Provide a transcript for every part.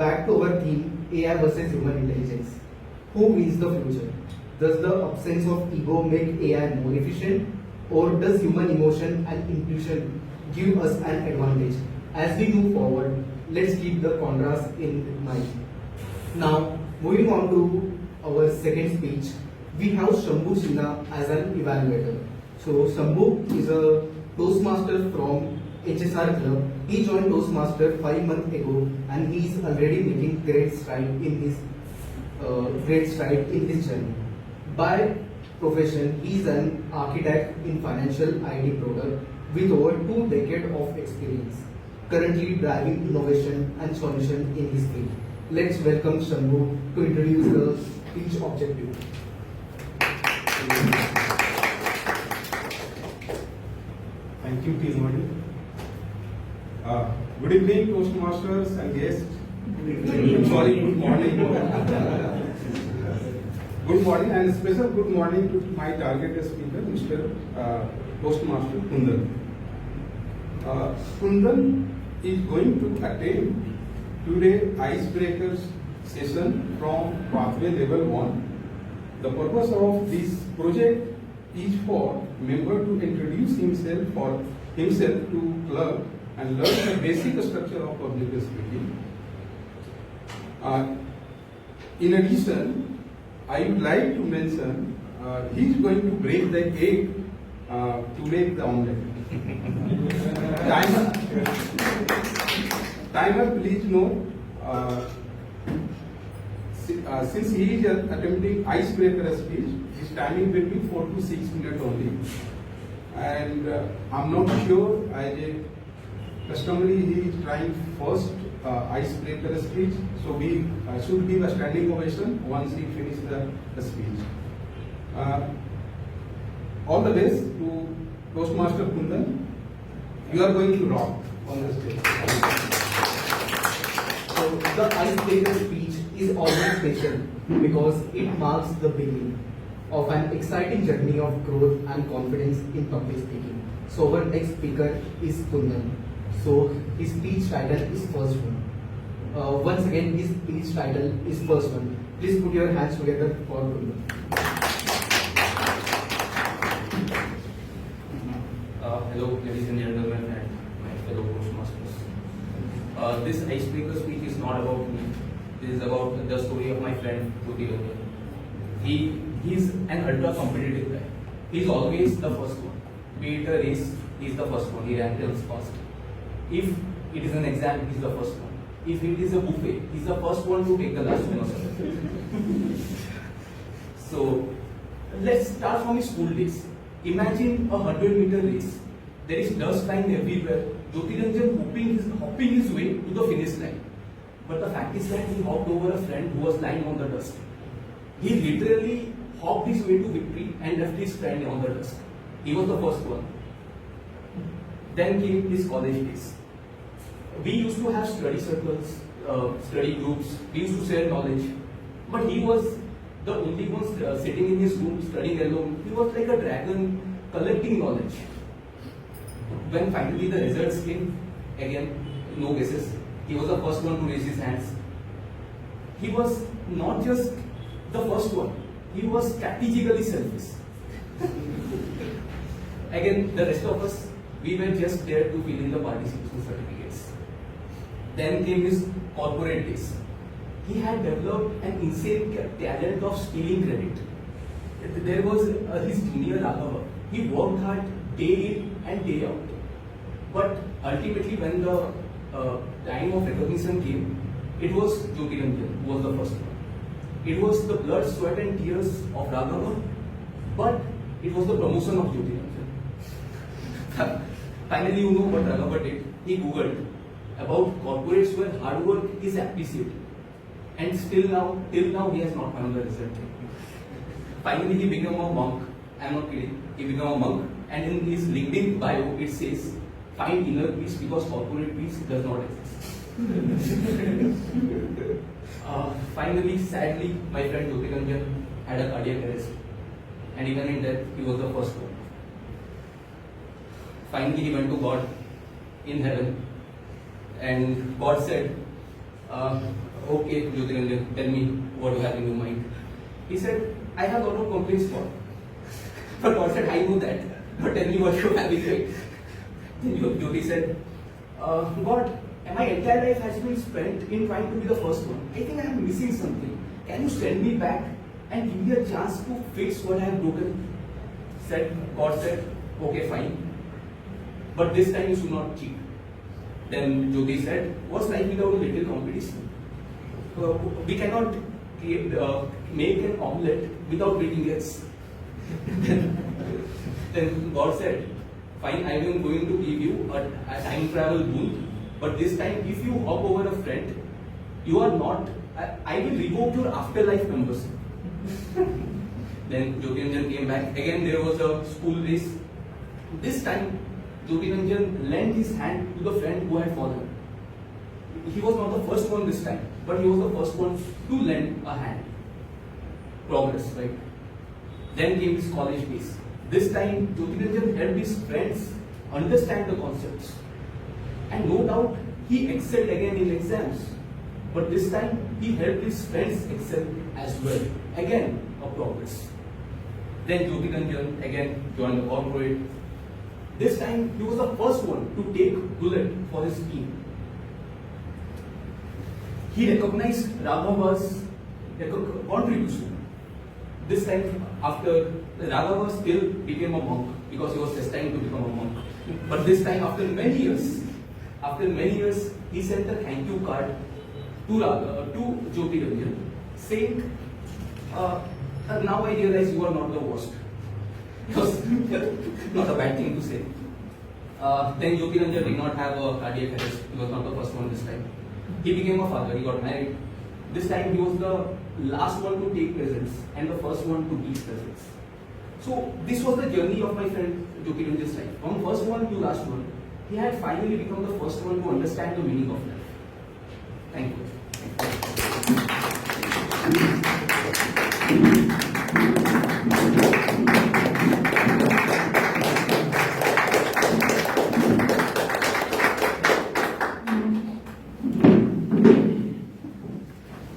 back to our theme, AI versus human intelligence. Who wins the future? Does the absence of ego make AI more efficient, or does human emotion and intuition give us an advantage? As we move forward, let's keep the contrast in mind. Now, moving on to our second speech, we have Shambhu Sinha as an evaluator. So, Shambhu is a Toastmaster from HSR Club. He joined Toastmaster 5 months ago, and he is already making great stride in his journey. By profession, he is an architect in financial IT product with over 2 decades of experience, currently driving innovation and solution in his field. Let's welcome Shambhu to introduce the speech objective. Thank you, Team. Good evening, Toastmasters and guests. Good morning. Good morning, and special good morning to my targeted speaker, Mr. Toastmaster Kundan. Kundan is going to attend today icebreakers session from pathway level 1. The purpose of this project is for member to introduce himself to club and learn the basic structure of public speaking. In addition, I would like to mention he is going to break the egg to make the omelette. Timer, please note. Since he is attempting icebreaker speech, his timing will be 4 to 6 minutes only. And I'm not sure, as a customarily he is trying first icebreaker speech, so we should give a standing ovation once he finishes the speech. All the best to Toastmaster Kundan. You are going to rock on the stage. So the icebreaker speech is always special because it marks the beginning of an exciting journey of growth and confidence in public speaking. So our next speaker is Kundan. So his speech title is first one. Once again, his speech title is first one. Please put your hands together for Kundan. Hello, ladies and gentlemen, and my fellow Toastmasters. This icebreaker speech is not about me. This is about the story of my friend Kundan. He's an ultra competitive guy. He's always the first one. Be it a race, he's the first one. He ranks first. If it is an exam, he's the first one. If it is a buffet, he's the first one to take the last one. So let's start from his school days. Imagine a 100-meter race. There is dust flying everywhere. Jyotiranjan hopping his way to the finish line. But the fact is that he hopped over a friend who was lying on the dust. He literally hopped his way to victory and left his friend on the dust. He was the first one. Then came his college days. We used to have study circles, study groups. We used to share knowledge. But he was the only one sitting in his room studying alone. He was like a dragon collecting knowledge. When finally the results came, again, no guesses. He was the first one to raise his hands. He was not just the first one. He was strategically selfish. Again, the rest of us, we were just there to fill in the participation certificates. Then came his corporate days. He had developed an insane talent of stealing credit. There was his junior Raghava. He worked hard day in and day out. But ultimately, when the time of recognition came, it was Jyotiranjan who was the first one. It was the blood, sweat and tears of Raghava, but it was the promotion of Jyotiranjan. Finally, you know what Raghava did. He googled about corporates where hard work is appreciated. And till now he has not found the result. Finally, he became a monk. I am not kidding. He became a monk, and in his LinkedIn bio it says, "Find inner peace because corporate peace does not exist." Finally, sadly, my friend Jyotiranjan had a cardiac arrest, and even in death, he was the first one. Finally, he went to God in heaven, and God said, Okay, Jyotiranjan, tell me what you have in your mind. He said, I have a lot of complaints for. But God said, I know that. But tell me what you have in mind. Then Jyoti said, God, my entire life has been spent in trying to be the first one. I think I am missing something. Can you send me back and give me a chance to fix what I have broken? God said, okay, fine. But this time you should not cheat. Then Jyoti said, what's life without a little competition? We cannot make an omelette without breaking eggs. Then God said, fine, I am going to give you a time travel boon, but this time if you hop over a friend, you are not, I will revoke your afterlife numbers. Then Jyotiranjan came back. Again there was a school race. This time Jyotiranjan lent his hand to the friend who had fallen. He was not the first one this time, but he was the first one to lend a hand. Progress, right? Then came his college days. This time Jyotiranjan helped his friends understand the concepts. And no doubt he excelled again in exams. But this time he helped his friends excel as well. Again, a progress. Then Jyotiranjan again joined the corporate. This time he was the first one to take bullet for his team. He recognized Raghava's contribution. This time, after Raghava still became a monk because he was destined to become a monk. But this time, after many years, he sent a thank you card to Jyotiranjan, saying, "Now I realize you are not the worst." It was not a bad thing to say. Then Jyotiranjan did not have a cardiac arrest. He was not the first one this time. He became a father. He got married. This time he was the last one to take presents and the first one to give presents. So this was the journey of my friend Jyotiranjan's life. From first one to last one, he had finally become the first one to understand the meaning of life. Thank you.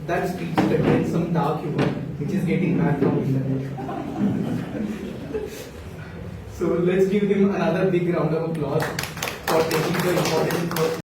That speech contains some dark humor, which is getting back from internet. So let's give him another big round of applause for taking the important